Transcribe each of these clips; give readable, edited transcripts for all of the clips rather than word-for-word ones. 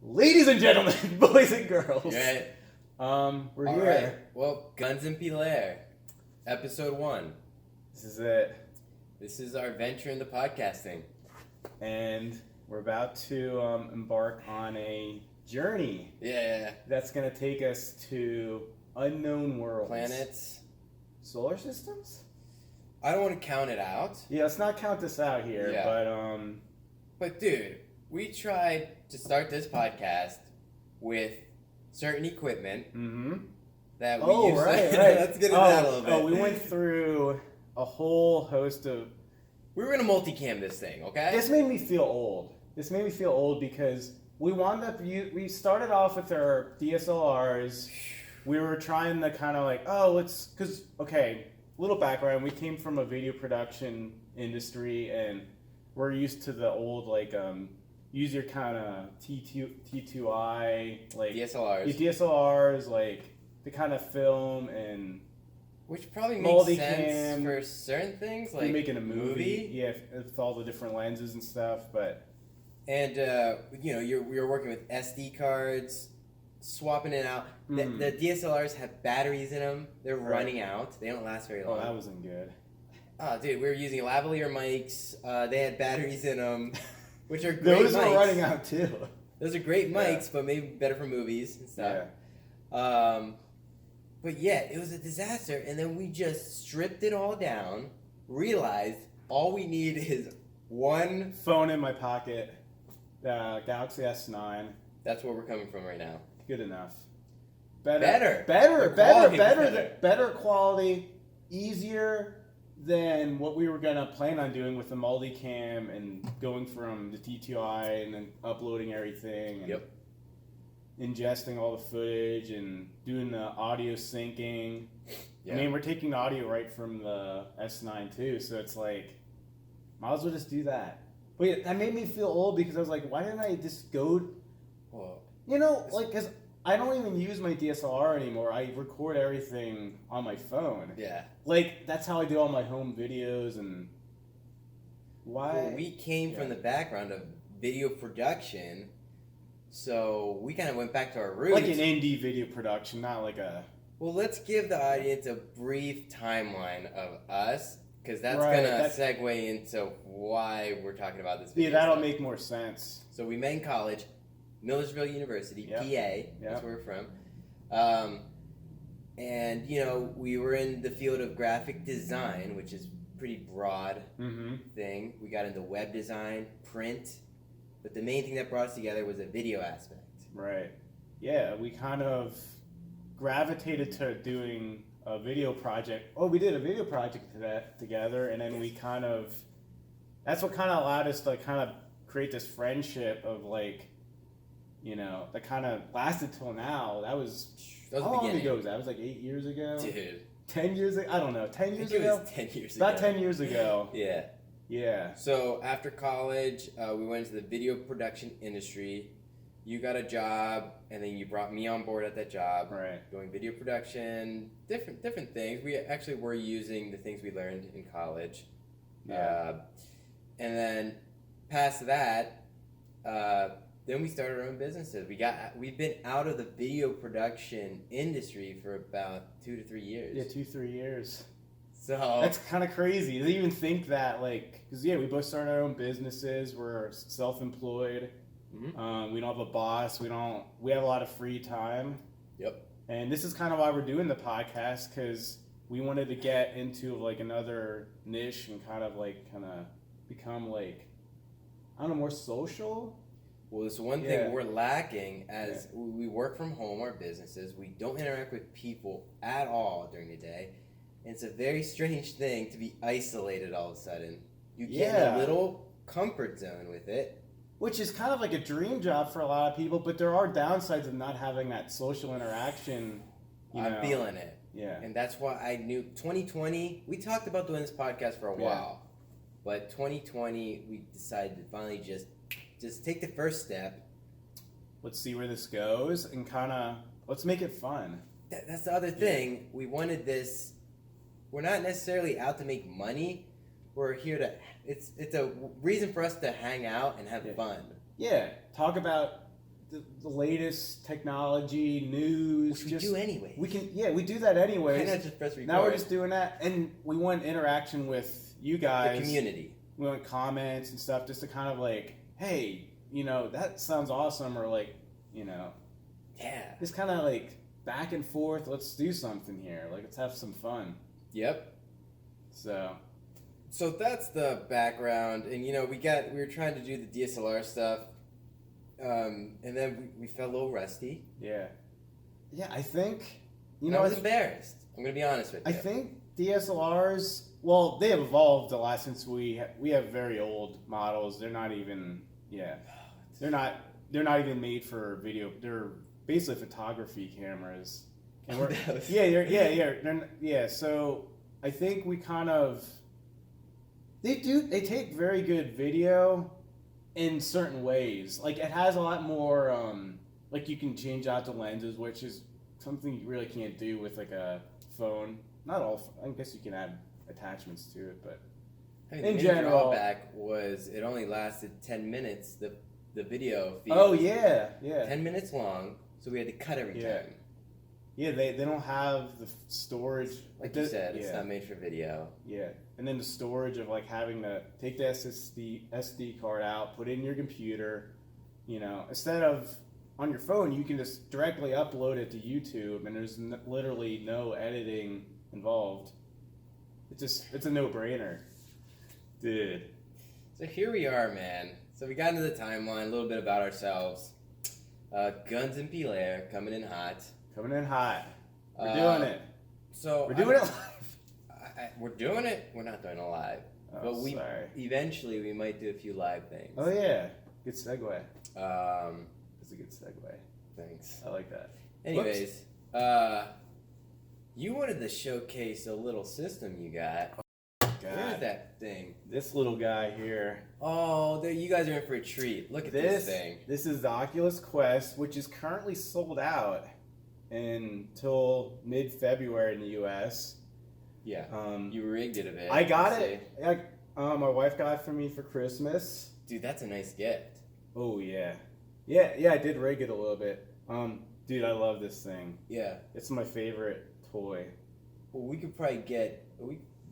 Ladies and gentlemen, boys and girls. Right. We're All here. right. Well, Gunz and Pieller, episode 1. This is it. This is our venture into podcasting. And we're about to embark on a journey Yeah. that's going to take us to unknown worlds. Planets. Solar systems? I don't want to count it out. Yeah, let's not count this out here, Yeah. But dude, we tried to start this podcast with certain equipment that we use. Right. Let's get into that a little bit. Oh, we went through a whole host of... We were going to multicam this thing, okay? This made me feel old. Because we started off with our DSLRs. We were trying to kind of like, little background. We came from a video production industry, and we're used to the old, use your kind of T2I, DSLRs, the kind of film and... Which probably makes sense for certain things, like making a movie. Yeah, with all the different lenses and stuff, but... And, you're working with SD cards, swapping it out. The DSLRs have batteries in them. They're running out. They don't last very long. Oh, that wasn't good. Oh, dude, we were using lavalier mics. They had batteries in them, which are great Those mics. were running out, too. Those are great mics, but maybe better for movies and stuff. Yeah. But yeah, it was a disaster. And then we just stripped it all down, realized all we need is one phone in my pocket, Galaxy S9. That's where we're coming from right now. Good enough. Better Quality, easier than what we were gonna plan on doing with the multicam and going from the T2I and then uploading everything and ingesting all the footage and doing the audio syncing. I mean, we're taking the audio right from the S9 too, so it's like, might as well just do that. But yeah, that made me feel old because I was like, why didn't I just go... Well, because I don't even use my DSLR anymore. I record everything on my phone. Yeah. That's how I do all my home videos and... Why? Well, we came from the background of video production, so we kind of went back to our roots. Like an indie video production, not like a... Well, let's give the audience a brief timeline of us, because that's going to segue into why we're talking about this video. Yeah, that'll make more sense. So we met in college, Millersville University, PA, that's where we're from. And, we were in the field of graphic design, which is pretty broad thing. We got into web design, print, but the main thing that brought us together was a video aspect. Right. Yeah, we kind of gravitated to doing a video project. Oh, we did a video project together, and then that's what kind of allowed us to kind of create this friendship of that kind of lasted till now. That was how long ago was that? It was 8 years ago? Dude. 10 years ago? I don't know. 10 years ago? It was 10 years ago. About 10 years ago. Yeah. Yeah. So after college, we went into the video production industry. You got a job, and then you brought me on board at that job. Right. Doing video production, different things. We actually were using the things we learned in college. Yeah. And then past that, then we started our own businesses. We've been out of the video production industry for about 2 to 3 years. Yeah, 2-3 years. So that's kind of crazy to even think that, because we both started our own businesses. We're self-employed. We don't have a boss. We have a lot of free time. Yep. And this is kind of why we're doing the podcast, because we wanted to get into another niche and kind of become more social. Well, it's one thing we're lacking as we work from home, our businesses. We don't interact with people at all during the day. And it's a very strange thing to be isolated all of a sudden. You get in a little comfort zone with it. Which is kind of like a dream job for a lot of people, but there are downsides of not having that social interaction. I'm feeling it. Yeah. And that's why I knew 2020, we talked about doing this podcast for a while. But 2020, we decided to finally just take the first step. Let's see where this goes and let's make it fun. That's the other thing. We wanted this. We're not necessarily out to make money. We're here to. It's a reason for us to hang out and have fun. Yeah, talk about the latest technology, news. Which we do anyway. We do that anyway. Why not just press record? Now we're just doing that, and we want interaction with you guys. The community. We want comments and stuff, just to kind of like, hey, that sounds awesome, or like, yeah, just kind of like back and forth. Let's do something here. Like, let's have some fun. Yep. So that's the background, and we were trying to do the DSLR stuff, and then we felt a little rusty. Yeah, I think I was embarrassed. I'm gonna be honest with you. I think DSLRs, well, they have evolved a lot since we have very old models. They're not even they're not even made for video. They're basically photography cameras. And So I think we kind of they take very good video in certain ways. Like, it has a lot more like, you can change out the lenses, which is something you really can't do with like a phone. Not all. I guess you can add attachments to it, but in general, the drawback was it only lasted 10 minutes. The video feed. Oh yeah. 10 minutes long, so we had to cut every time. Yeah, they don't have the storage. Like you said, it's not made for video. Yeah, and then the storage of like having to take the SD card out, put it in your computer. Instead of on your phone, you can just directly upload it to YouTube, and there's literally no editing involved. It's a no-brainer, dude. So here we are, man. So we got into the timeline, a little bit about ourselves. Gunz and Pieller coming in hot. We're doing it. So we're doing it live. We're doing it. We're not doing it live. Oh, but eventually we might do a few live things. Oh yeah, good segue. It's a good segue. Thanks. I like that. Anyways, you wanted to showcase a little system you got. Where's that thing? This little guy here. Oh, you guys are in for a treat. Look at this thing. This is the Oculus Quest, which is currently sold out until mid-February in the U.S. Yeah. You rigged it a bit. I got it. My wife got it for me for Christmas. Dude, that's a nice gift. Oh yeah. Yeah. I did rig it a little bit. Dude, I love this thing. Yeah. It's my favorite toy. Well, we could probably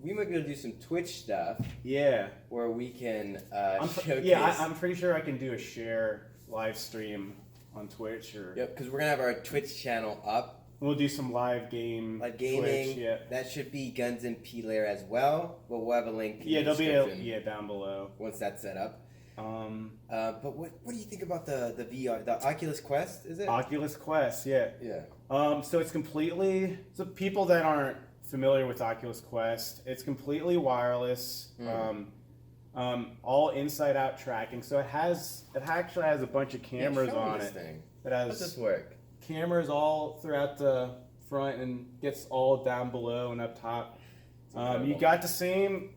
we might be able to do some Twitch stuff. Yeah. Where we can showcase. Yeah, I'm pretty sure I can do a share live stream on Twitch or. Yep, because we're gonna have our Twitch channel up. We'll do some live gaming. Twitch, yeah. That should be Gunz and Pieller as well. But we'll have a link. In the description down below once that's set up. But what do you think about the VR, the Oculus Quest? Is it Oculus Quest? Yeah. Yeah. So it's completely. So people that aren't familiar with Oculus Quest, it's completely wireless. All inside-out tracking. So it actually has a bunch of cameras on it. It has. How's this work? Cameras all throughout the front and gets all down below and up top. You got the same.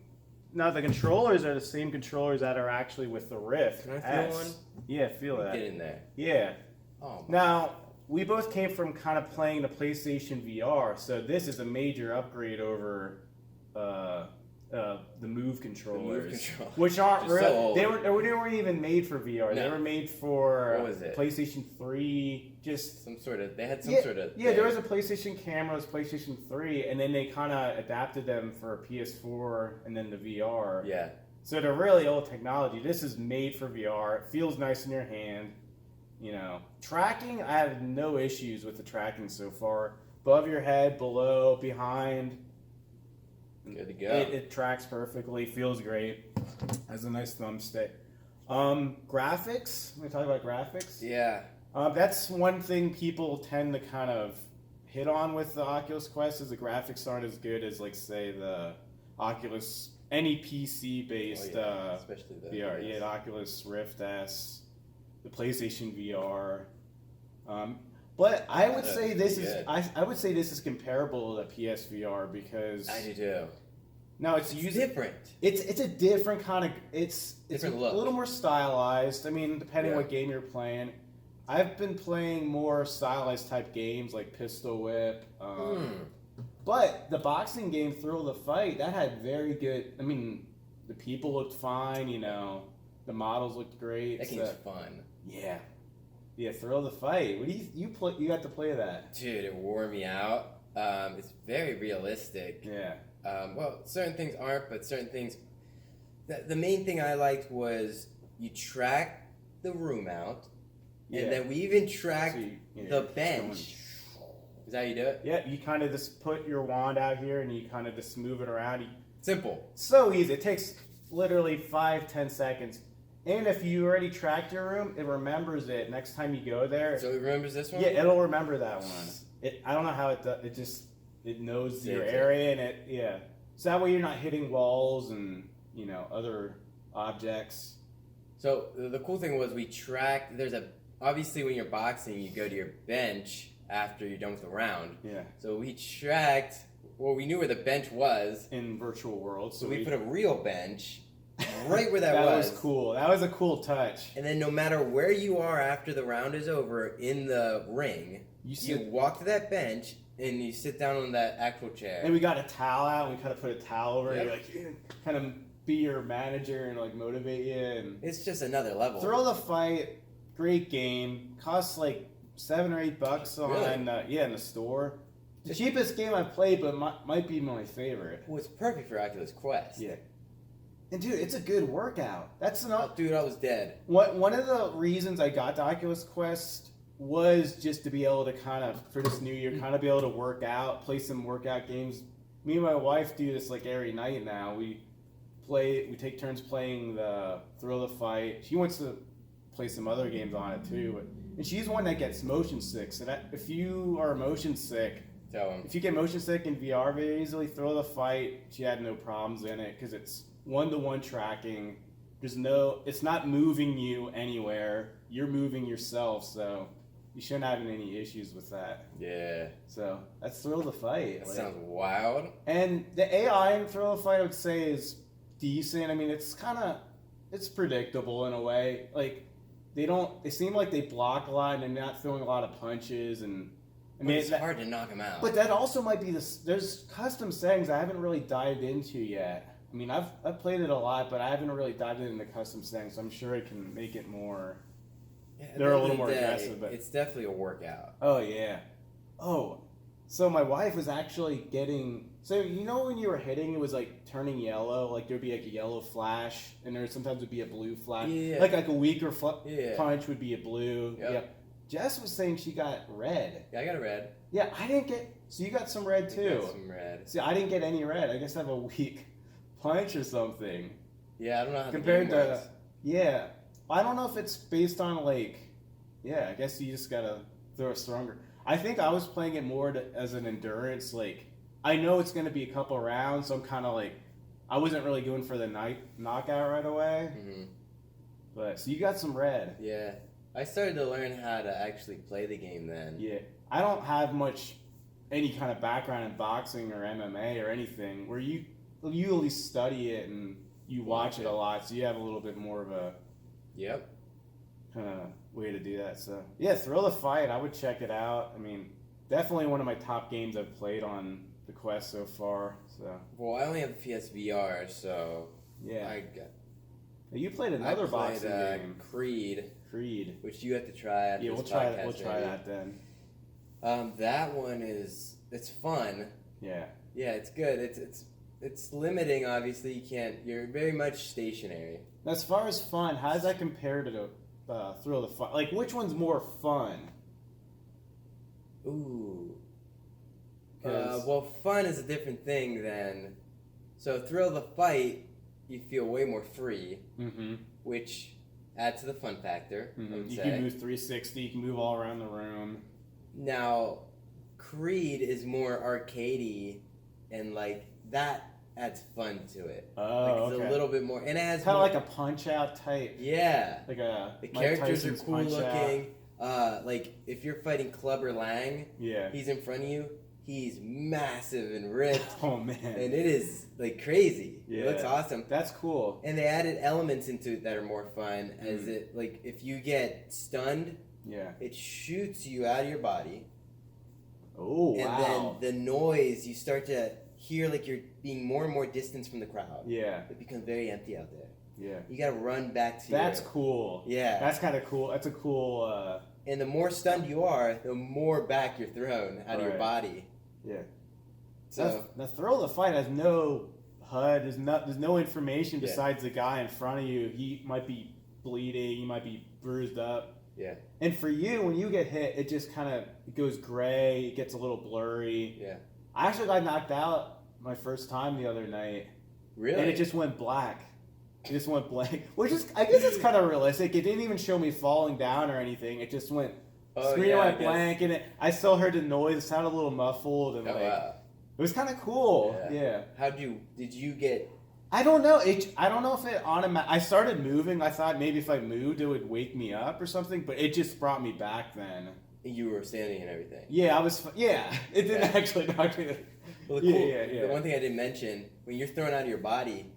Now the controllers are the same controllers that are actually with the Rift. Can I feel one? Yeah, feel that. Get in there. Yeah. Oh. Now we both came from kind of playing the PlayStation VR, so this is a major upgrade over the Move controllers, which aren't real. So they weren't even made for VR. No. They were made for what was it? PlayStation 3. Just some sort of. They had some sort of. Yeah, there was a PlayStation camera, it was PlayStation 3, and then they kind of adapted them for PS4 and then the VR. Yeah. So they're really old technology. This is made for VR. It feels nice in your hand. Tracking, I have no issues with the tracking so far. Above your head, below, behind. Good to go. It tracks perfectly, feels great. Has a nice thumbstick. Graphics, let me talk about graphics. Yeah. That's one thing people tend to kind of hit on with the Oculus Quest is the graphics aren't as good as, like, say, the Oculus, any PC-based especially the VR. Yeah, the Oculus Rift S, the PlayStation VR. But I would say this is comparable to PSVR because I do too. No, it's different. It's a different kind of it's a little more stylized. I mean, depending what game you're playing. I've been playing more stylized type games like Pistol Whip. But the boxing game Thrill of the Fight, that had very good. I mean, the people looked fine. The models looked great. That game's fun. Yeah. Yeah, Thrill the Fight. What do you play? You got to play that? Dude, it wore me out. It's very realistic. Yeah. Well, certain things aren't, but certain things. The main thing I liked was you track the room out, and then we even tracked the bench. Is that how you do it? Yeah, you kind of just put your wand out here and you kind of just move it around. Simple. So easy. It takes literally 5-10 seconds. And if you already tracked your room, it remembers it next time you go there. So it remembers this one? Yeah, it'll remember that one. I don't know how it does. It knows your area and So that way you're not hitting walls and, other objects. So the cool thing was we tracked, obviously when you're boxing, you go to your bench after you're done with the round. Yeah. So we tracked, we knew where the bench was. In virtual world. So we put a real bench right where that was. That was cool. That was a cool touch. And then no matter where you are after the round is over in the ring, you walk to that bench and you sit down on that actual chair. And we got a towel out and we kind of put a towel over it. Kind of be your manager and motivate you. And it's just another level. Thrill the Fight, great game. Costs $7 or $8 on in the store. The cheapest game I've played, but might be my favorite. Well, it's perfect for Oculus Quest. Yeah. And dude, it's a good workout. That's enough. Dude, I was dead. One of the reasons I got the Oculus Quest was just to be able to for this new year, be able to work out, play some workout games. Me and my wife do this every night now. We take turns playing the Thrill the Fight. She wants to play some other games on it too, and she's one that gets motion sick. So if you are motion sick, if you get motion sick in VR very easily, Thrill the Fight, she had no problems in it because it's 1-to-1 tracking. It's not moving you anywhere. You're moving yourself, so you shouldn't have any issues with that. Yeah. So that's Thrill the Fight. That sounds wild. And the AI in Thrill the Fight, I would say, is decent. I mean, it's predictable in a way. They seem like they block a lot and they're not throwing a lot of punches and. It's hard to knock them out. But that also might be there's custom settings I haven't really dived into yet. I mean, I've played it a lot, but I haven't really dived into custom settings. So I'm sure it can make it more. Yeah, they're a little more aggressive, but it's definitely a workout. Oh yeah. Oh, so my wife was actually getting. So when you were hitting, it was turning yellow. There'd be a yellow flash, and there sometimes would be a blue flash. Yeah. Like a weaker punch would be a blue. Yep. Jess was saying she got red. Yeah, I got a red. Yeah, I didn't get. So you got some red too. I got some red. See, I didn't get any red. I guess I have a weak punch or something. Yeah, I don't know how compared the game works. Yeah, I don't know if it's based on I guess you just gotta throw it stronger. I think I was playing it more as an endurance. I know it's gonna be a couple rounds, so I'm kind of I wasn't really going for the knockout right away. Mm-hmm. But so you got some red. Yeah. I started to learn how to actually play the game then. Yeah. I don't have any kind of background in boxing or MMA or anything where you at least study it and you watch it a lot, so you have a little bit more of a kind of way to do that. So yeah, Thrill the Fight, I would check it out. I mean, definitely one of my top games I've played on the Quest so far. So I only have the PSVR, so yeah. You played another boxing game, Creed, which you have to try after we'll try that then. That one it's fun. Yeah. Yeah, it's good. It's limiting. Obviously, you're very much stationary. As far as fun, how does that compare to the Thrill the Fight? Which one's more fun? Ooh. Fun is a different thing than. So Thrill the Fight, you feel way more free, which adds to the fun factor. Mm-hmm. You can move 360. You can move all around the room. Now, Creed is more arcadey, and that adds fun to it. Oh, it's a little bit more, and it has kind of like a Punch Out type. Yeah, the characters are cool looking. If you're fighting Clubber Lang, he's in front of you. He's massive and ripped. Oh man! And it is crazy. Yeah. It looks awesome. That's cool. And they added elements into it that are more fun. As it if you get stunned, it shoots you out of your body. Oh wow! And then the noise, you start to hear you're being more and more distant from the crowd. Yeah. It becomes very empty out there. Yeah. You gotta run back to. That's cool. Yeah. That's kind of cool. That's a cool And the more stunned you are, the more back you're thrown out of your Right. body. Yeah. So The thrill of the fight has no HUD. There's no information Yeah. besides the guy in front of you. He might be bleeding. He might be bruised up. yeah, And for you, when you get hit, it just kind of goes gray. It gets a little blurry. yeah. I actually got knocked out my first time the other night, Really? and it just went black. It just went blank, which is, I guess it's kind of realistic. It didn't even show me falling down or anything. It just went, screen I went guess. blank, and I still heard the noise. It sounded a little muffled, and Oh, wow. it was kind of cool. Yeah. Did you get? I don't know. I don't know if it I started moving. I thought maybe if I moved, it would wake me up or something, but it just brought me back then. You were standing and everything. Yeah, I was. Yeah, it didn't Yeah. actually knock me. Well, the one thing I didn't mention, when you're thrown out of your body,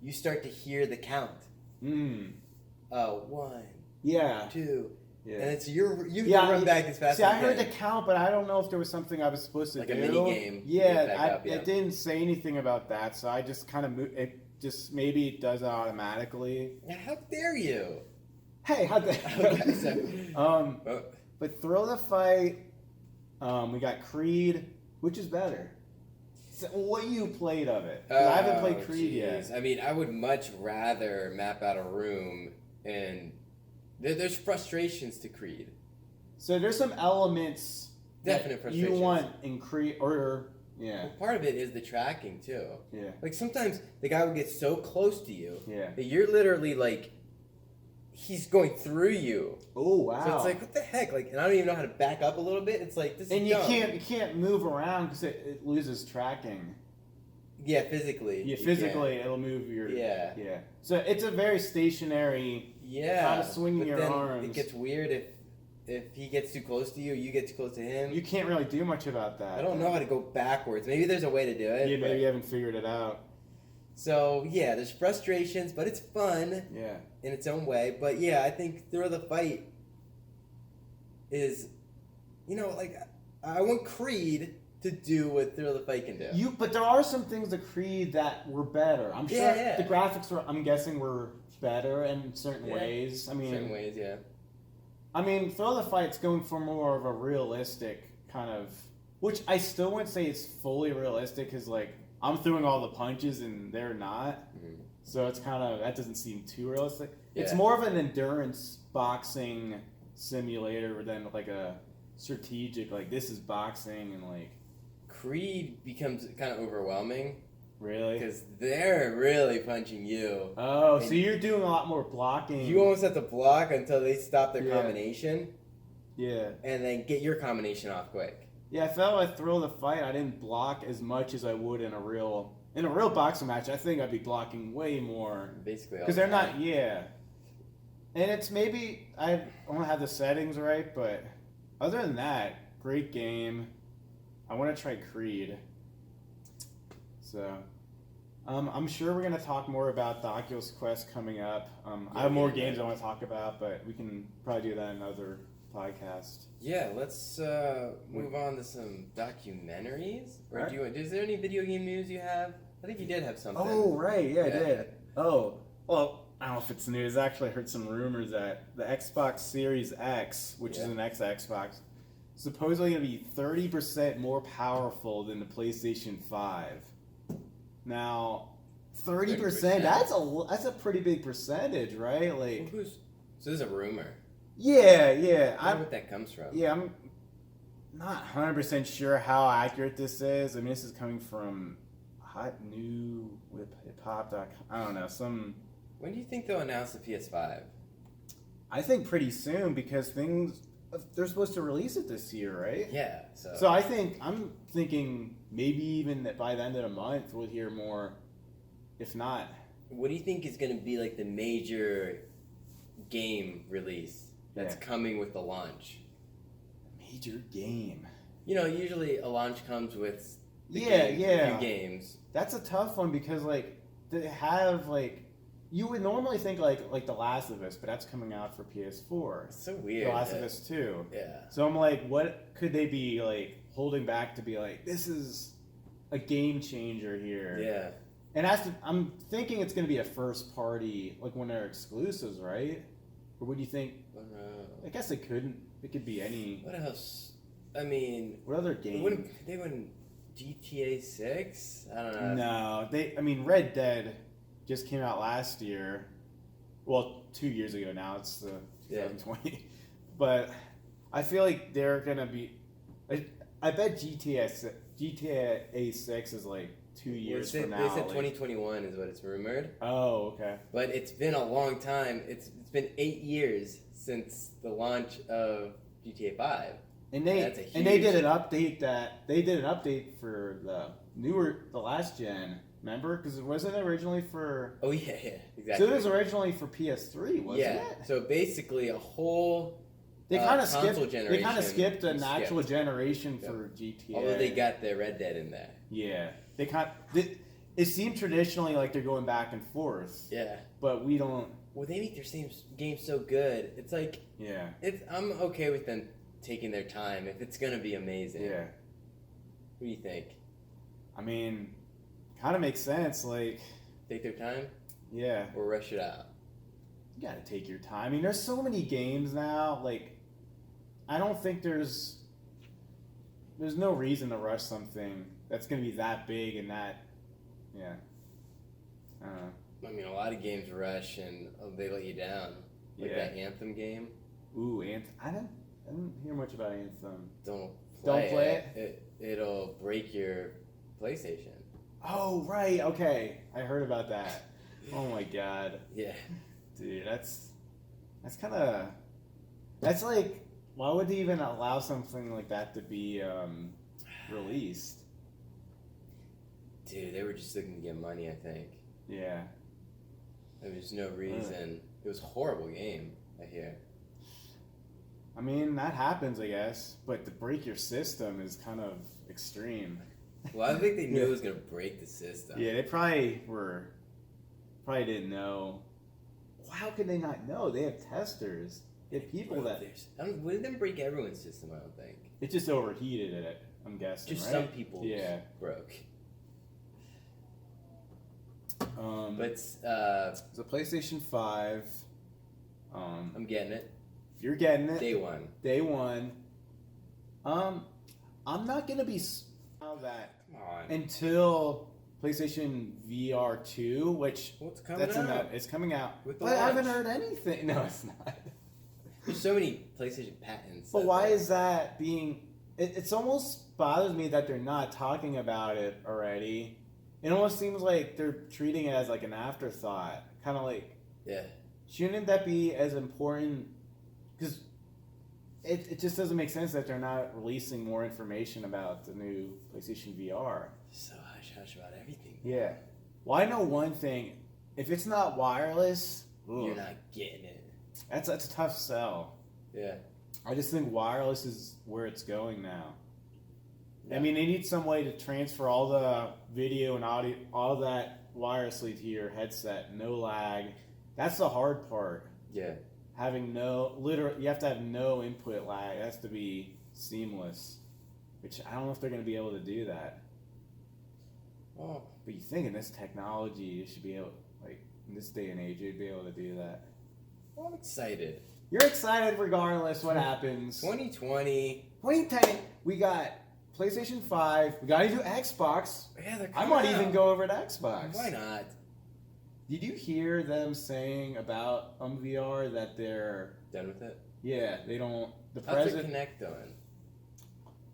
you start to hear the count. Mm. 1, Yeah. 2, Yeah. and it's you have to run back as fast See, as I you heard can. the count, but I don't know if there was something I was supposed to Like do. a mini game to Yeah, get back up, yeah. it didn't say anything about that, so I just kind of moved. It just maybe it does it automatically. How dare you? Hey, how the Okay, so- But thrill the fight. We got Creed, which is better. So what you played of it? 'Cause I haven't played Creed yet. I mean, I would much rather map out a room, and there's frustrations to Creed. So there's some elements Definite that frustrations. you want in Creed, or yeah, Well, part of it is the tracking too. yeah, Like sometimes the guy will get so close to you yeah. that you're literally like, he's going through you. Oh wow! So it's like, what the heck? Like, and I don't even know how to back up a little bit. It's like this. and is you dumb. can't move around because it loses tracking. Yeah, physically. Yeah, you physically it'll move your. can't. Yeah. Yeah. So it's a very stationary. Yeah. Kind of swinging but your then arms. It gets weird if he gets too close to you, you get too close to him. You can't really do much about that. I don't know how to go backwards. Maybe there's a way to do it. Yeah, but- maybe you haven't figured it out. So yeah, there's frustrations, but it's fun Yeah. in its own way. But yeah, I think Thrill of the Fight is, like I want Creed to do what Thrill of the Fight can do. But there are some things to Creed that were better. I'm sure Yeah. the graphics were. I'm guessing were better in certain Yeah. ways. I mean, certain ways, yeah. Thrill of the Fight's going for more of a realistic kind of, which I still wouldn't say it's fully realistic because like I'm throwing all the punches and they're not. Mhm. So it's kind of that doesn't seem too realistic. It's Yeah. more of an endurance boxing simulator than like a strategic like this is boxing and like Creed becomes kind of overwhelming really. because they're really punching you. Oh, so And you're doing a lot more blocking. You almost have to block until they stop their Yeah. combination, Yeah. and then get your combination off quick. Yeah, I felt like Thrill of the Fight, I didn't block as much as I would in a real boxing match. I think I'd be blocking way more Basically, because they're not. Yeah, and it's maybe I don't have the settings right, but other than that, great game. I want to try Creed. So, I'm sure we're gonna talk more about the Oculus Quest coming up. I have more games I want to talk about, but we can probably do that in another podcast. Yeah, let's move on to some documentaries. Or Alright. is there any video game news you have? I think you did have something. Oh, right. Yeah, I Yeah. did. Oh, well, I don't know if it's news. Actually, I heard some rumors that the Xbox Series X, which is Yeah. an Xbox, supposedly going to be 30% more powerful than the PlayStation 5. Now, 30%, 30%. that's a pretty big percentage, right? Like, So this is a rumor. yeah. I wonder what that comes from. Yeah, I'm not 100% sure how accurate this is. I mean, this is coming from Hot New Whip Hip Hop. I don't know. When do you think they'll announce the PS5? I think pretty soon because they're supposed to release it this year, right? Yeah. So I'm thinking maybe even that by the end of the month we'll hear more. If not, What do you think is going to be like the major game release that's coming with the launch? major game. Usually a launch comes with a few games. That's a tough one because like they have like you would normally think like The Last of Us, but that's coming out for PS4. It's so weird. The Last of Us 2. Yeah. So I'm like, what could they be like holding back to be like, this is a game changer here? Yeah. And I'm thinking it's going to be a first party, like when they're exclusives, right? Or what do you think? I guess it couldn't. It could be any. What else? I mean, What other game? They wouldn't GTA 6? I don't know. No, I mean, Red Dead just came out last year. Well, 2 years ago now. It's the 2020. But I feel like they're gonna be. I bet GTA 6 is like 2 years from now. They said 2021 is what it's rumored. Oh, okay. But it's been a long time. It's been 8 years since the launch of GTA 5. And they did an update for the last gen. Remember? Because it wasn't originally for. Oh yeah, exactly. So it was originally for PS3, wasn't it? So basically a whole. They kind of skipped an actual generation for GTA. Although they got the Red Dead in there. Yeah, it seemed traditionally like they're going back and forth. Yeah. But we don't. Well, they make their same game so good. It's like. Yeah. I'm okay with them taking their time if it's gonna be amazing. Yeah. What do you think? I mean, kind of makes sense. Like. Take their time. Yeah. Or rush it out. You gotta take your time. I mean, there's so many games now. Like, I don't think there's no reason to rush something that's gonna be that big and that. Yeah. I don't know. I mean, a lot of games rush and they let you down. Like that Anthem game. Ooh, Anthem. I don't hear much about Anthem. Don't play it. It'll break your PlayStation. Oh, right. Okay. I heard about that. Oh my god. Yeah. Dude, that's kind of. That's like. Why would they even allow something like that to be released? Dude, they were just looking to get money, I think. Yeah. There was no reason. It was a horrible game, I hear. I mean, that happens, I guess. But to break your system is kind of extreme. Well, I think they knew it was going to break the system. Yeah, they probably didn't know. Well, how could they not know? They have testers. They have people that... We didn't break everyone's system, I don't think. It just overheated it, I'm guessing, just right? some people broke. But the PlayStation 5. I'm getting it. You're getting it. Day one. Day one. I'm not gonna be that until PlayStation VR 2, which it's coming out. But I haven't heard anything. No, it's not. There's so many PlayStation patents. But why is that being? It's almost bothers me that they're not talking about it already. It almost seems like they're treating it as like an afterthought, kind of like. Yeah. Shouldn't that be as important? Because it just doesn't make sense that they're not releasing more information about the new PlayStation VR. So hush about everything. Yeah. Well, I know one thing. If it's not wireless, you're not getting it. That's a tough sell. Yeah. I just think wireless is where it's going now. Yeah. I mean, they need some way to transfer all the video and audio, all that wirelessly to your headset, no lag. That's the hard part. Yeah. You have to have no input lag. It has to be seamless, which I don't know if they're going to be able to do that. Oh. But you think in this technology, you should be able, like, in this day and age, you'd be able to do that. Well, I'm excited. You're excited regardless what happens. 2020. 2010, we got PlayStation 5. We got a new Xbox. Yeah, I might even go over to Xbox. Why not? Did you hear them saying about VR that they're done with it? Yeah, they don't. The How's president. the Kinect done?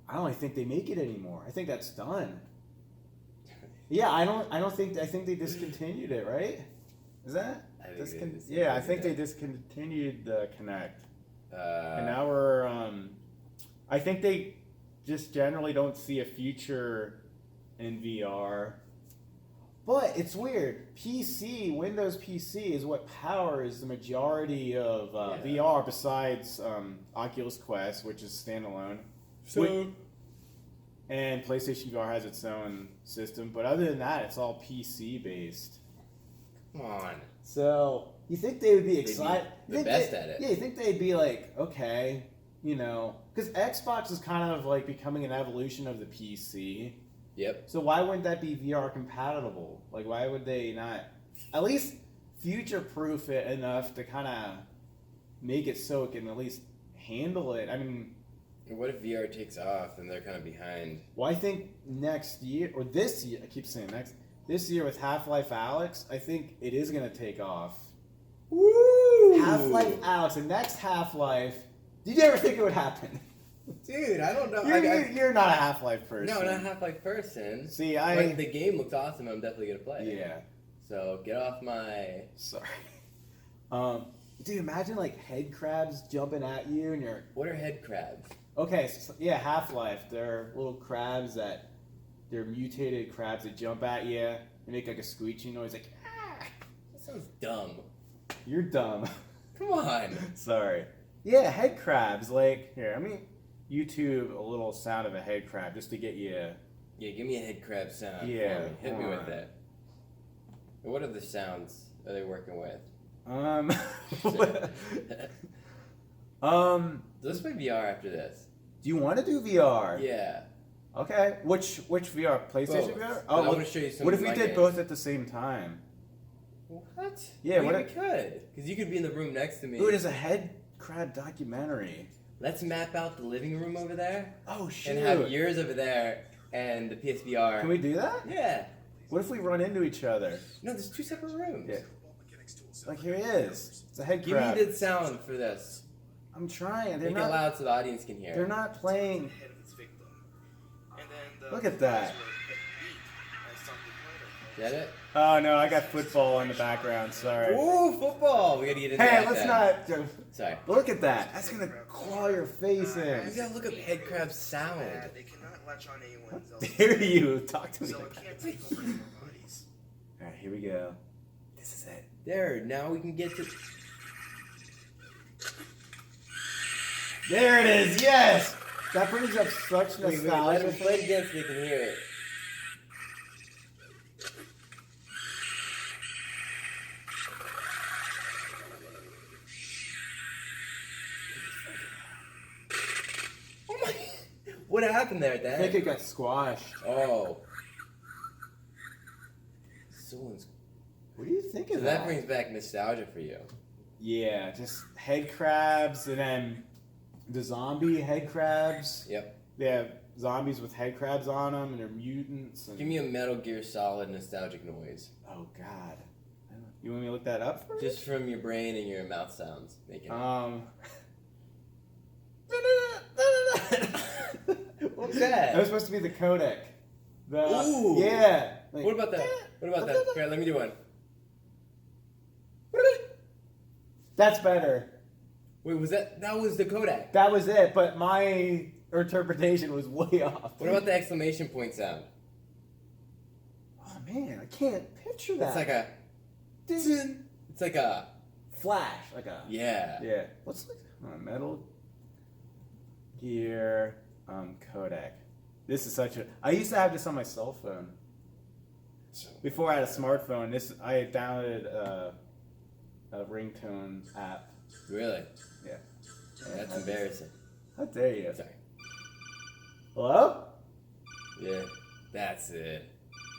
I don't think they make it anymore. I think that's done. Yeah, I think they discontinued it, right? Is that? I think they discontinued the Kinect. And now we're. I think they just generally don't see a future in VR. But it's weird. Windows PC is what powers the majority of VR besides Oculus Quest, which is standalone. And PlayStation VR has its own system. But other than that, it's all PC based. Come on. So you think they would be excited? The best at it. Yeah, you think they'd be like, okay, because Xbox is kind of like becoming an evolution of the PC. Yep. So why wouldn't that be VR compatible? Like, why would they not at least future-proof it enough to kind of make it so it can at least handle it. I mean, what if VR takes off and they're kind of behind? well, I think next year or this year, I keep saying next. This year with Half-Life Alyx, I think it is gonna take off. Woo! Half-Life Alyx, the next Half-Life. Did you ever think it would happen? Dude, I don't know. You're not a Half-Life person. No, not a Half-Life person. See, But the game looks awesome. I'm definitely gonna play it. Yeah. So get off my. Sorry. Dude, imagine like head crabs jumping at you and you're. What are head crabs? Okay, so, yeah, Half-Life. They're little crabs that. They're mutated crabs that jump at you and make like a screeching noise, like. Ah! That sounds dumb. You're dumb. Come on. Sorry. Yeah, head crabs. Like here, I mean, YouTube a little sound of a head crab just to get you. Yeah, give me a head crab sound. Yeah, Hit me with that. What other sounds are they working with? Let's play VR after this. Do you want to do VR? Yeah. Okay. Which VR? PlayStation Both. VR? I want to show you some. What of if we my did games. both at the same time? What? Yeah, we what could. Because you could be in the room next to me. Ooh, there's a head crab documentary. Let's map out the living room over there. Oh, shoot. And have yours over there and the PSVR. Can we do that? Yeah. What if we run into each other? No, there's 2 separate rooms. Yeah. Like, here he is. It's a head Give crab. me the sound for this. I'm trying. They're Make not it loud so the audience can hear. They're not playing. Look at that. Get it? Oh, no, I got football in the background. Sorry. Ooh, football! We gotta get into Hey, that let's then. not. Sorry. Look at that. That's gonna claw your face You in. gotta look up head crab sound. They cannot latch on How anyone's dare you talk to me? so Like it that. can't take over their bodies. All right, here we go. This is it. There, now we can get to. There it is. Yes. That brings up such Wait, let nostalgia. them play it again so they can hear it. Oh my! What happened there, I Dad? think it got squashed. Oh. Someone's. What do you think So of that brings back nostalgia for you. Yeah, just head crabs and then the zombie head crabs. Yep. They have zombies with head crabs on them and they're mutants. And... Give me a Metal Gear Solid nostalgic noise. Oh, God. You want me to look that up for you? Just from your brain and your mouth sounds. Making What's that? That was supposed to be the codec. Ooh. Yeah. Like, What about that? What about that? Here, let me do one. That's better. Wait, was that? That was the Kodak. That was it, but my interpretation was way off. What about the exclamation point sound? Oh, man, I can't picture that. It's like a. It's like a. flash. Like a... Yeah. Yeah. What's like Metal Gear codec? This is such a. I used to have this on my cell phone. Before I had a smartphone, I downloaded a ringtone app. Really? Yeah. That's embarrassing. How dare you? Sorry. Hello? Yeah. That's it.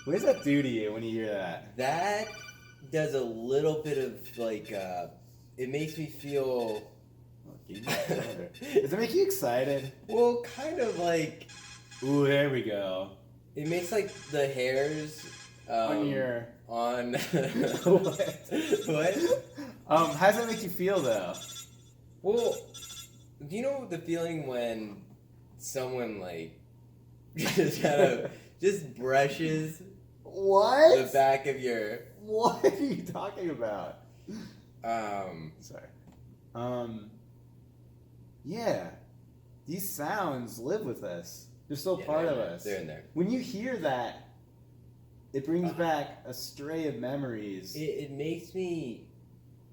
What does that do to you when you hear that? That does a little bit of like. It makes me feel. Does it make you excited? Well, kind of like. Ooh, there we go. It makes like the hairs. On your. On. What? What? How does that make you feel though? Well, do you know the feeling when someone like just kind of just brushes What? the back of your What are you talking about? sorry. Yeah. These sounds live with us. They're still part of us. They're in there. When you hear that, it brings back a stray of memories. It makes me.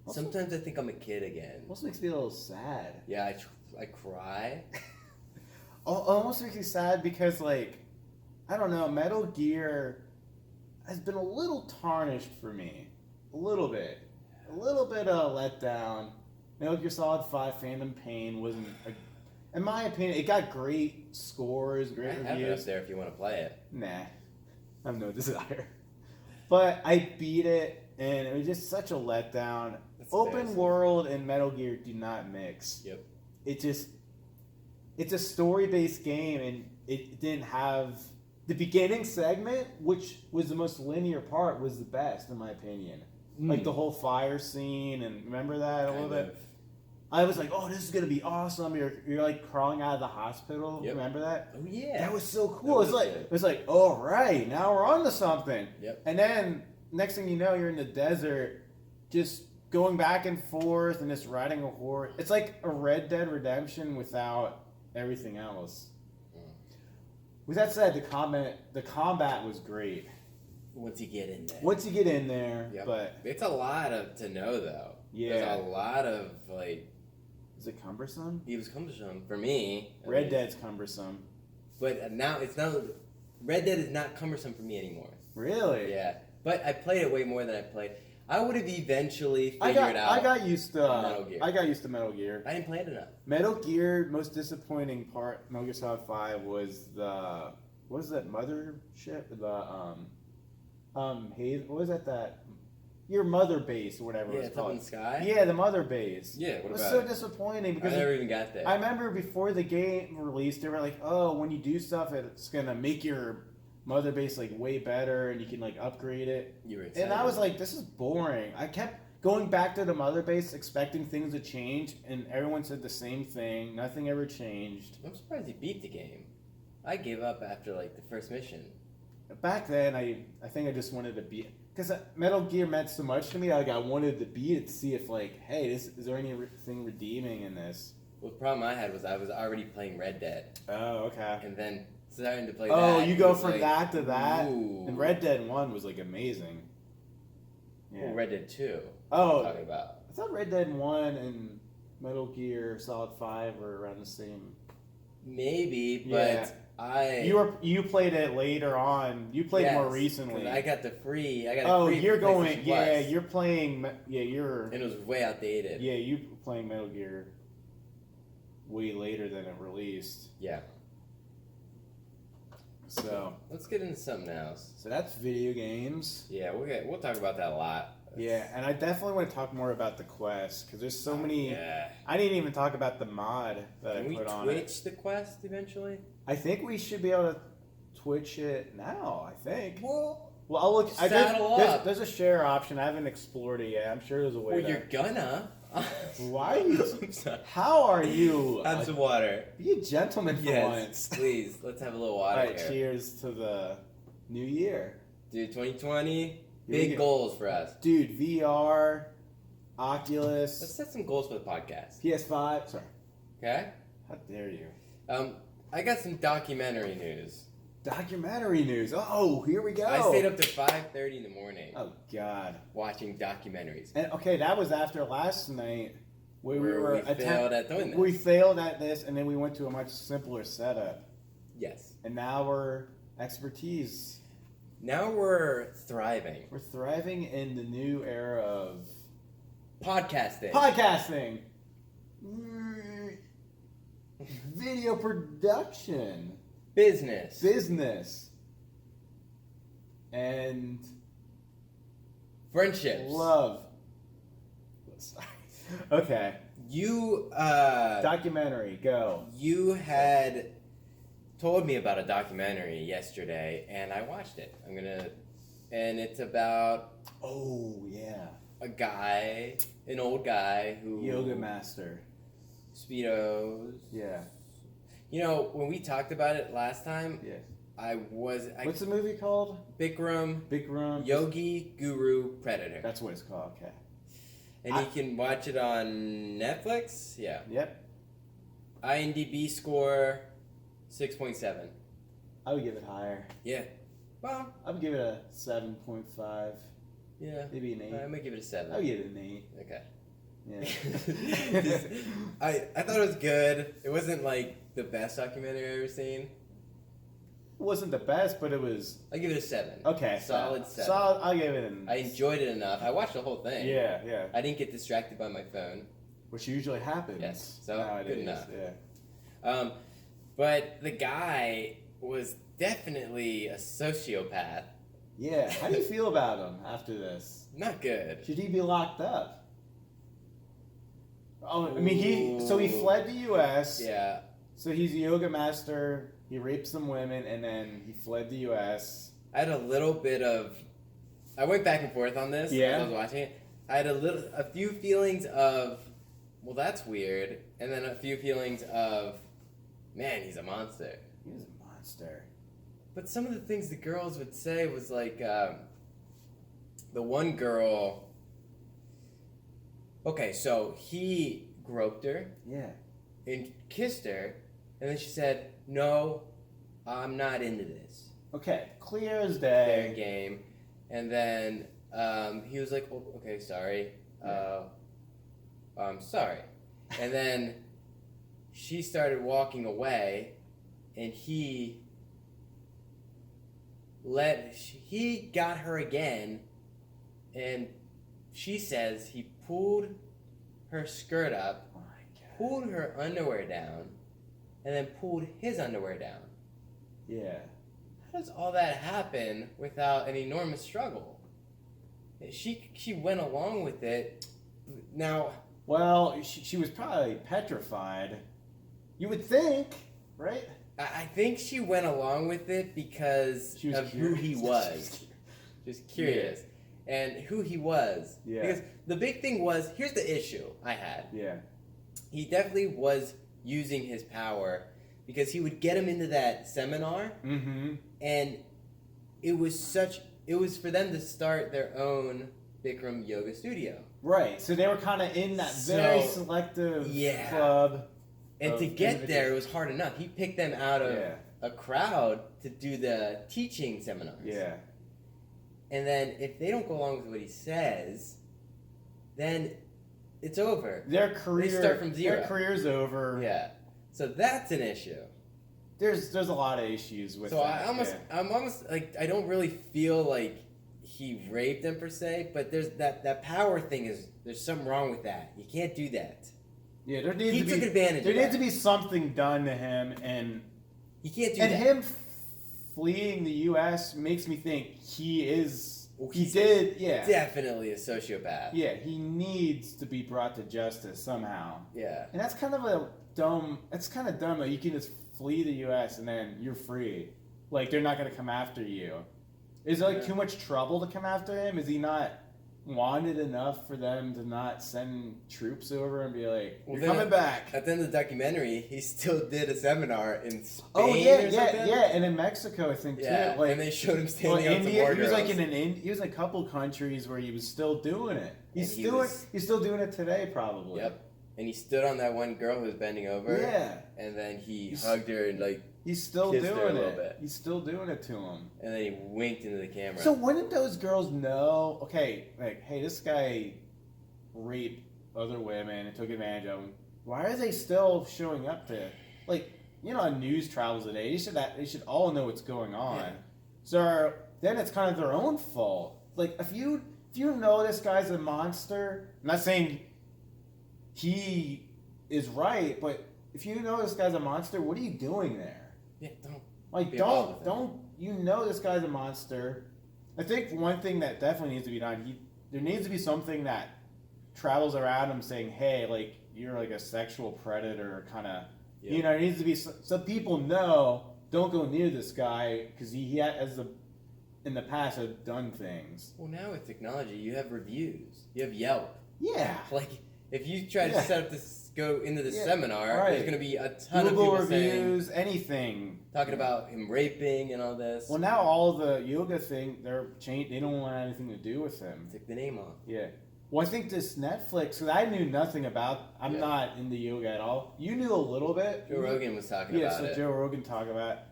Also- Sometimes I think I'm a kid again. Almost makes me a little sad. Yeah, I cry. Almost makes me sad because, like, I don't know, Metal Gear has been a little tarnished for me. A little bit. A little bit of letdown. Metal Gear Solid 5 Phantom Pain wasn't, in my opinion, it got great scores, I great have it up reviews. there if you want to play it. Nah, I have no desire. But I beat it, and it was just such a letdown. That's Open embarrassing. world and Metal Gear do not mix. Yep. it's a story-based game, and it didn't have the beginning segment, which was the most linear part, was the best in my opinion. Like the whole fire scene, and remember that a little bit. I was like, oh, this is gonna be awesome. You're like crawling out of the hospital. Yep. Remember that? Oh yeah. That was so cool. It was like, all right, now we're on to something. Yep. And then next thing you know, you're in the desert, just going back and forth and just riding a horse. It's like a Red Dead Redemption without everything else. With that said, the combat was great. Once you get in there. Yep. But it's a lot to know though. Yeah. There's a lot of like. Is it cumbersome? It was cumbersome for me. Red Dead's cumbersome. But now it's not. Red Dead is not cumbersome for me anymore. Really? Yeah. But I played it way more than I played. I would have eventually figured out. I got used to Metal Gear. I got used to Metal Gear. I didn't play it enough. Metal Gear, most disappointing part, Metal Gear Solid 5 was what was that mothership? What was that your mother base or whatever it was it's called. up in the sky? Yeah, the mother base. Yeah, it what was about so it? disappointing I because never even got there. I remember before the game released, they were like, oh, when you do stuff, it's gonna make your mother base like way better and you can like upgrade it. You were excited. And I was like, this is boring. I kept going back to the mother base expecting things to change, and everyone said the same thing. Nothing ever changed. I'm surprised you beat the game. I gave up after like the first mission. Back then, I think I just wanted to beat, because Metal Gear meant so much to me. Like I wanted to beat it to see if like, hey, is there anything redeeming in this? Well, the problem I had was I was already playing Red Dead. Oh, okay. And then starting to play that. Oh, you it go was from like, that to that? Ooh. And Red Dead 1 was like amazing. Yeah. Well, Red Dead 2. Oh, I'm talking about. I thought Red Dead 1 and Metal Gear Solid 5 were around the same. Maybe, Yeah. but You played it later on. You played more recently. I got the free. You're going. PlayStation Yeah, Plus, you're playing. Yeah, you're. and it was way outdated. Yeah, you playing Metal Gear way later than it released. Yeah. So Let's get into something else. So that's video games. Yeah, we'll talk about that a lot. Yeah, and I definitely want to talk more about the Quest because there's so many. Yeah. I didn't even talk about the mod that Can I we put on it. Twitch the Quest eventually? I think we should be able to Twitch it now. I think. Well, I'll look. saddle up. There's a share option. I haven't explored it yet. I'm sure there's a way. well, you're gonna. Why? Are you, I'm sorry. how are you? Have some water. Be a gentleman for Yes, once. please. Let's have a little All water right. here. Cheers to the new year, Dude, 2020, Here we big go. goals for us. dude. VR, Let's Oculus, set some goals for the podcast. PS5. Sorry. Okay? How dare you? I got some documentary news. Documentary news. Oh, here we go. I stayed up to 5:30 in the morning Oh God. watching documentaries. And okay, that was after last night. We Where we failed at doing this. We failed at this, and then we went to a much simpler setup. Yes. And now we're expertise. Now we're thriving. We're thriving in the new era of Podcasting. podcasting, video production, Business. business, and Friendships. love. Sorry. Okay. You Documentary. Go. you had told me about a documentary yesterday, and I watched it. And it's about Oh yeah. a guy, an old guy who Yoga master. Speedos. Yeah. You know, when we talked about it last time, Yeah. What's the movie called? Bikram, Bikram. Yogi Guru Predator. That's what it's called. Okay. And you can watch it on Netflix. Yeah. Yep. IMDb score 6.7. I would give it higher. Yeah. Well, I would give it a 7.5. yeah. Maybe an 8. I might give it a 7. I would give it an 8. Okay. Yeah. I thought it was good. It wasn't like the best documentary I've ever seen. It wasn't the best, but it was I give it a 7. okay. Solid 7. Solid. I'll give it an. I enjoyed it enough. I watched the whole thing. Yeah, yeah. I didn't get distracted by my phone. Which usually happens. Yes, so nowadays. good enough. Yeah. But the guy was definitely a sociopath. Yeah. How do you feel about him after this? Not good. Should he be locked up? Oh, I mean, he fled the U.S. Yeah. So he's a yoga master. He raped some women, and then he fled the U.S. I had a little bit of. I went back and forth on this as I was watching it. I had a few feelings of, well, that's weird, and then a few feelings of, man, he's a monster. He's a monster. But some of the things the girls would say was like, the one girl. Okay, so he groped her. Yeah. And kissed her, and then she said, "No, I'm not into this." Okay, clear as Fair day. game. And then he was like, oh, "Okay, sorry. I'm sorry." And then she started walking away, and he got her again, and she says he pulled her skirt up, pulled her underwear down, and then pulled his underwear down. Yeah. How does all that happen without an enormous struggle? She went along with it. Now, Well, she was probably petrified. You would think, right? I think she went along with it because She was of who he curious. was. Just curious. And who he was. Yeah. Because the big thing was, here's the issue I had. Yeah. He definitely was using his power because he would get him into that seminar, Mm-hmm. and it was for them to start their own Bikram yoga studio. Right. So they were kind of in that very selective club. And of to get individuals. there, it was hard enough. He picked them out of Yeah. a crowd to do the teaching seminars. Yeah. And then if they don't go along with what he says, then it's over. Their career. They start from zero. Their career's over. Yeah. So that's an issue. There's a lot of issues with So that. I'm almost like, I don't really feel like he raped them per se, but there's that power thing there's something wrong with that. You can't do that. Yeah, there needs He to took be advantage there of needs that. to be something done to him, and You can't do and that. him fleeing the U.S. makes me think he is. Well, He he's did. Yeah. Definitely a sociopath. Yeah. He needs to be brought to justice somehow. Yeah. And that's kind of a dumb. It's kind of dumb that you can just flee the U.S. and then you're free. Like they're not gonna come after you. Is it like too much trouble to come after him? Is he not wanted enough for them to not send troops over and be like, Well, "You're then coming back"? At the end of the documentary, he still did a seminar in Spain Oh yeah, or something. and in Mexico I think Yeah, too. Like and they showed him well, standing up to India, more he was like girls. he was in a couple countries where he was still doing it. He's And he's still doing it today probably. Yep. And he stood on that one girl who was bending over. Yeah. And then he hugged her and He's still Kissed her a doing little it. bit. He's still doing it to him. and then he winked into the camera. So wouldn't those girls know? Okay, like, hey, this guy raped other women and took advantage of them. Why are they still showing up to, like, you know, news travels today? They should all know what's going on. Yeah. So then it's kind of their own fault. Like, if you know this guy's a monster, I'm not saying he is right, but if you know this guy's a monster, what are you doing there? yeah, don't. Like, Be involved with don't you know this guy's a monster? I think one thing that definitely needs to be done, there needs to be something that travels around him saying, hey, like, you're like a sexual predator, kind of, Yep. you know, there needs to be, so people know, don't go near this guy, because he has, in the past, have done things. Well, now with technology, you have reviews. You have Yelp. Yeah. Like, if you try to Yeah. set up this, go into this Yeah, seminar, right. there's going to be a ton Google of people reviews, anything. talking about him raping and all this. Well, now all the yoga thing, they don't want anything to do with him. Took the name off. Yeah. Well, I think this Netflix, because I knew nothing about, I'm Yeah. not into yoga at all. You knew a little bit. Joe Rogan was talking Yeah, about so it. Joe Rogan talked about it.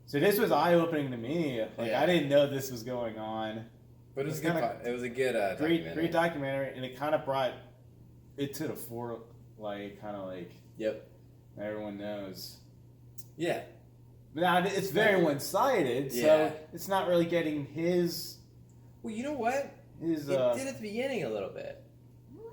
So this was eye-opening to me. Like, Yeah. I didn't know this was going on. But it was It's a good. kinda It was a good documentary. Great documentary, and it kind of brought it to the fore, like, kind of like Yep. everyone knows. Yeah. But now it's very one-sided, so Yeah. it's not really getting his. Well, you know what? His. It did at the beginning a little bit.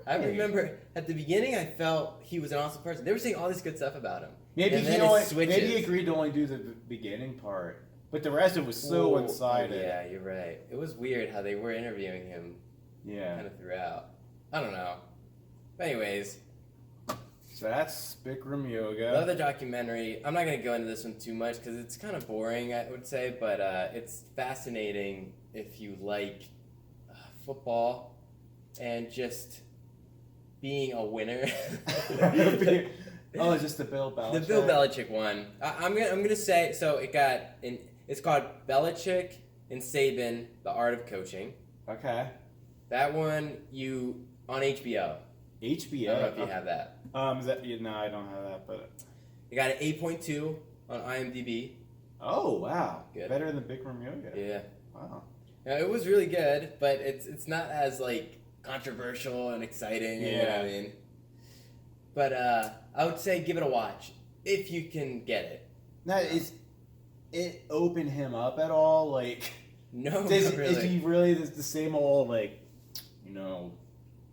I Right. remember at the beginning, I felt he was an awesome person. They were saying all this good stuff about him. Maybe And he then it only, switches. maybe he agreed to only do the beginning part, but the rest of it was so Ooh, one-sided. oh, yeah, you're right. It was weird how they were interviewing him Yeah. kind of throughout. I don't know. But anyways, So that's Bikram The yoga. other documentary, I'm not going to go into this one too much because it's kind of boring, I would say, but it's fascinating if you like football and just being a winner. Oh, it's just the Bill Belichick. The Bill Belichick one. I'm gonna say so. It's called Belichick and Saban: The Art of Coaching. Okay. That one on HBO. HBO. I don't know if you have that. No, I don't have that, but. You got an 8.2 on IMDb. Oh wow! Good. Better than Bikram yoga. Yeah. Wow. Yeah, it was really good, but it's not as like controversial and exciting. You know what I mean? But I would say give it a watch if you can get it. Now, is it open him up at all? Like, No, not is really. he really the same old like,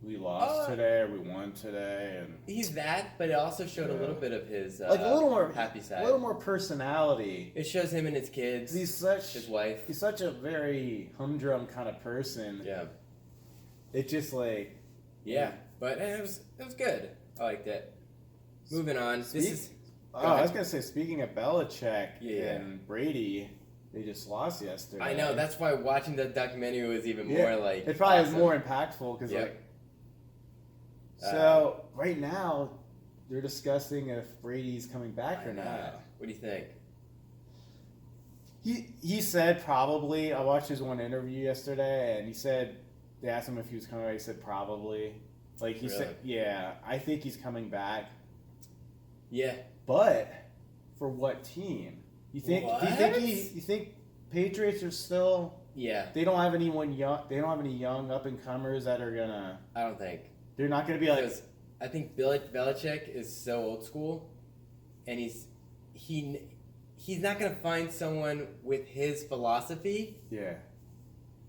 we lost today or we won today, and He's that, but it also showed a little bit of his like a little more happy side. a little more personality. It shows him and his kids. His wife. He's such a very humdrum kind of person. Yeah. It just like But it was good. I liked it. Moving on. I was gonna say, speaking of Belichick Yeah. and Brady, they just lost yesterday. I know. That's why watching the documentary was even more like. It probably awesome. was more impactful because So right now, they're discussing if Brady's coming back or not. What do you think? He said probably. I watched his one interview yesterday, and he said they asked him if he was coming back. He said probably. Like he said, yeah, I think he's coming back. Yeah. But for what team? You think? What? You think Patriots are still? Yeah. They don't have anyone young. They don't have any young up and comers that are gonna. I don't think. They're not gonna be like. Because I think Belichick is so old school, and he's not gonna find someone with his philosophy. Yeah.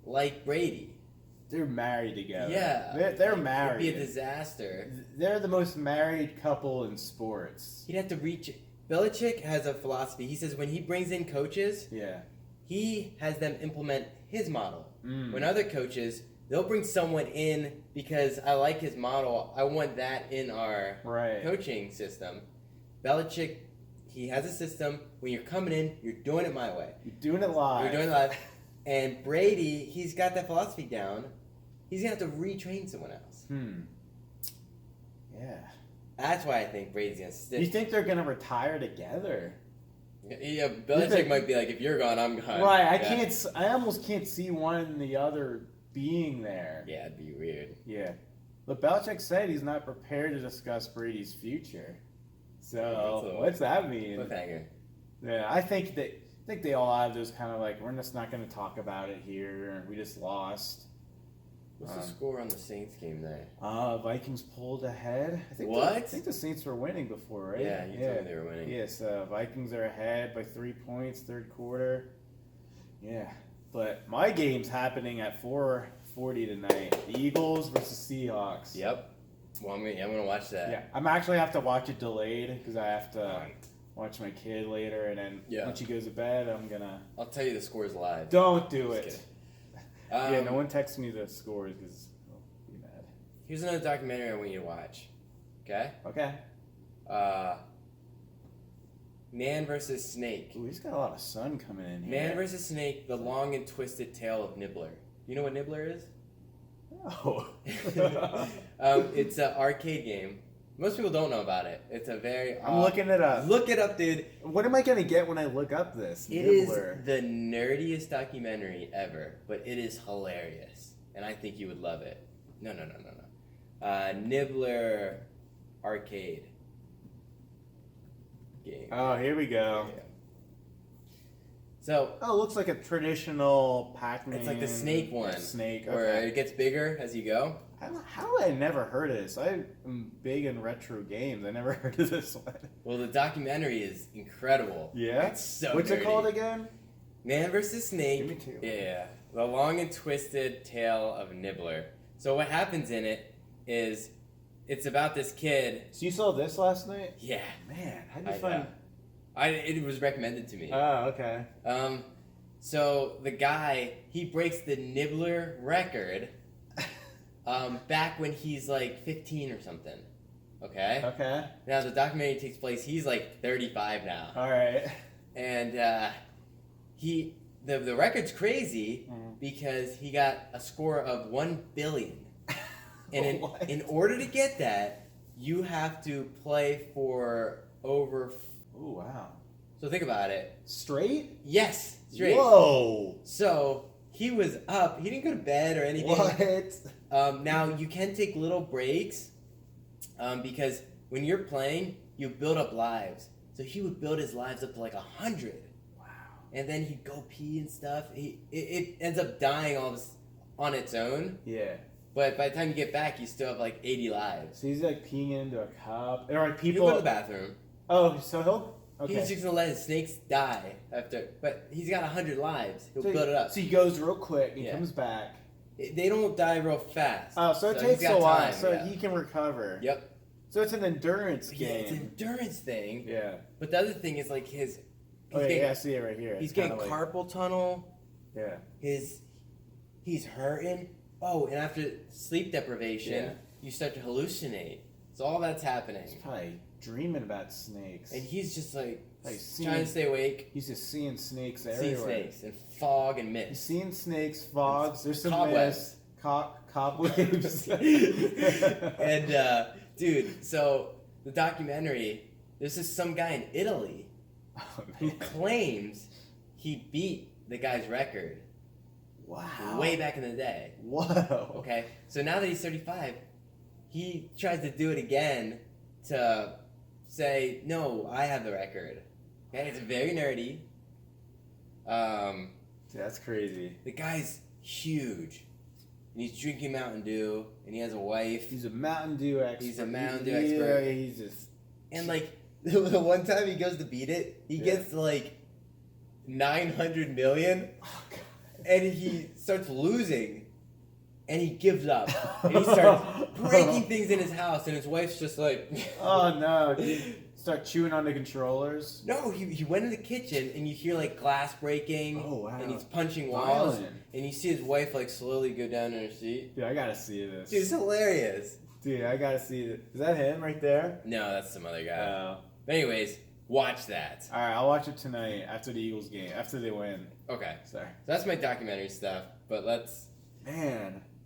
Like Brady. They're married together. Yeah. They're married. It'd be a disaster. They're the most married couple in sports. He'd have to reach. Belichick has a philosophy. He says when he brings in coaches, he has them implement his model. When other coaches, they'll bring someone in because I like his model. I want that in our coaching system. Belichick, he has a system. When you're coming in, you're doing it my way. You're doing it live. And Brady, he's got that philosophy down. He's going to have to retrain someone else. Yeah. That's why I think Brady's going to stick. You think they're going to retire together? Yeah, Belichick might be like, if you're gone, I'm gone. Right, I almost can't see one and the other being there. Yeah, it'd be weird. Yeah. But Belichick said he's not prepared to discuss Brady's future. So, what's that mean? Cliffhanger. Yeah, I think they all have those kind of like, we're just not going to talk about it here. We just lost. What's the score on the Saints game there? Vikings pulled ahead. I think the Saints were winning before, right? Yeah, you told me they were winning. Yes, Vikings are ahead by 3 points, third quarter. Yeah, but my game's happening at 4:40 tonight. The Eagles versus Seahawks. Yep. Well, I'm gonna watch that. Yeah, I'm actually have to watch it delayed because I have to watch my kid later, and then once she goes to bed, I'm gonna. I'll tell you the scores live. Don't do it. No one texts me the scores because I'll be mad. Here's another documentary I want you to watch. Okay? Okay. Man versus Snake. Ooh, he's got a lot of sun coming in here. Man versus Snake, the long and twisted tale of Nibbler. You know what Nibbler is? No. It's an arcade game. Most people don't know about it. It's a very... I'm looking it up. Look it up, dude. What am I going to get when I look up this? It Nibbler. is the nerdiest documentary ever, but it is hilarious. And I think you would love it. No. Nibbler arcade game. Oh, here we go. Yeah. So... Oh, it looks like a traditional Pac-Man. It's like the Snake one. Snake, okay. Where it gets bigger as you go. How have I never heard of this? I'm big in retro games. I never heard of this one. Well, the documentary is incredible. Yeah? It's so What's nerdy. it called again? Man versus Snake. Give me two. Yeah. The long and twisted tale of Nibbler. So what happens in it is it's about this kid. So you saw this last night? Yeah. Man, how'd you find... It was recommended to me. Oh, okay. So the guy, he breaks the Nibbler record back when he's like 15 or something. Okay. Okay. Now the documentary takes place. He's like 35 now, All right. and the record's crazy because he got a score of 1 billion, and What? in order to get that, you have to play for over. Oh wow. So think about it. Straight? Yes, straight. Whoa. So he was up. He didn't go to bed or anything. What? Now you can take little breaks, because when you're playing, you build up lives. So he would build his lives up to like 100. Wow. And then he'd go pee and stuff. It ends up dying all this on its own. Yeah. But by the time you get back, you still have like 80 lives. So he's like peeing into a cup. Or like You people. go to the bathroom. Oh, so he'll. Okay. He's just gonna let his snakes die after. But he's got 100 lives. He'll so build it up. So he goes real quick. He Yeah. comes back. They don't die real fast. Oh, so it he's takes got a while. time, So yeah. he can recover. Yep. So it's an endurance Yeah, it's an game. endurance thing. Yeah. But the other thing is like he's Oh yeah, getting, I see it right here. he's It's getting kinda carpal tunnel. Yeah. He's hurting. Oh, and after sleep deprivation, Yeah. you start to hallucinate. So all that's happening. He's probably dreaming about snakes. And he's just like Like trying to stay awake, He's just seeing snakes seeing everywhere. snakes and fog and He's mist. seeing snakes, fogs. There's some Cobwebs. mist, cobwebs. And dude, so the documentary, there's just some guy in Italy Oh, who man. claims he beat the guy's record Wow. way back in the day. Whoa. Okay, so now that he's 35, he tries to do it again to say, no, I have the record. Okay, it's very nerdy. Dude, that's crazy. The guy's huge. And he's drinking Mountain Dew, and he has a wife. He's a Mountain Dew expert. He's a Mountain Dew Yeah, expert. he's just. And like, the one time he goes to beat it, he Yeah. gets to like 900 million, Oh, God. and he starts losing. And he gives up. And he starts breaking things in his house, and his wife's just like, Oh no! Did he start chewing on the controllers? No, he went in the kitchen, and you hear like glass breaking. Oh, wow. And he's punching walls. Violent. And you see his wife like slowly go down in her seat. Dude, I gotta see this. Dude, it's hilarious. Dude, I gotta see this. Is that him right there? No, that's some other guy. Oh. But anyways, watch that. All right, I'll watch it tonight after the Eagles game. After they win. Okay, Sorry. so that's my documentary stuff. But let's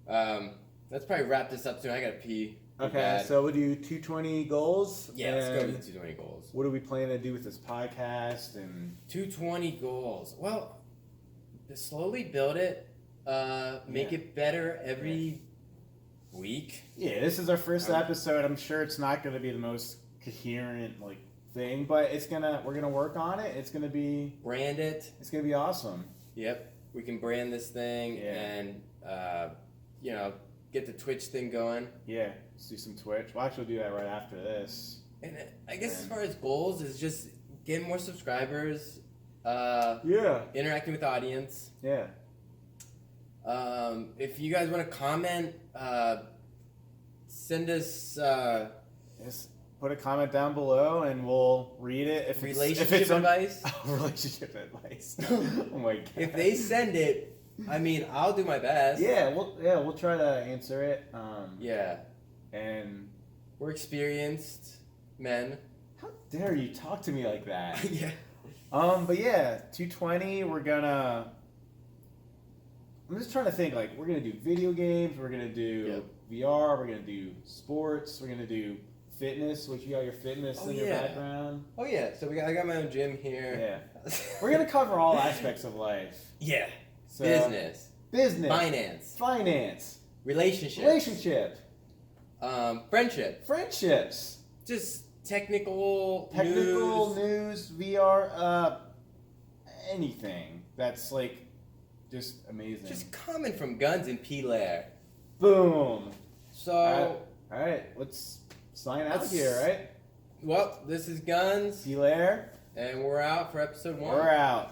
probably wrap this up soon. I gotta pee. Okay, Bad. so we'll do 220 goals. Yeah, let's go and with the 220 goals. What do we plan to do with this podcast? And 220 goals. Well, slowly build it. Make Yeah. it better every week. yeah, this is our first episode. I'm sure it's not going to be the most coherent like thing, but we're gonna work on it. It's gonna be awesome. Yep, we can brand this thing Yeah. and get the Twitch thing going. Yeah, let's do some Twitch. We'll actually do that right after this. And I guess as And- far as goals is just getting more subscribers, Yeah. interacting with the audience. Yeah. If you guys want to comment, send us Just put a comment down below and we'll read it. If relationship advice. Relationship advice. Oh my god. If they send it, I mean, I'll do my best. we'll try to answer it. Yeah. And We're experienced men. how dare you talk to me like that? Yeah. But yeah, 220. I'm just trying to think. Like, we're gonna do video games. We're gonna do VR. We're gonna do sports. We're gonna do fitness. Which you got your fitness in your background. Oh yeah. So I got my own gym here. Yeah. We're gonna cover all aspects of life. Yeah. So, Business. Finance. Relationship. Friendship. Friendships. Just technical News, VR, anything that's like just amazing. Just coming from Gunz and Pieller. Boom. So, All right, let's sign out here, right? well, this is Gunz, Pieller, and we're out for episode 1. we're out.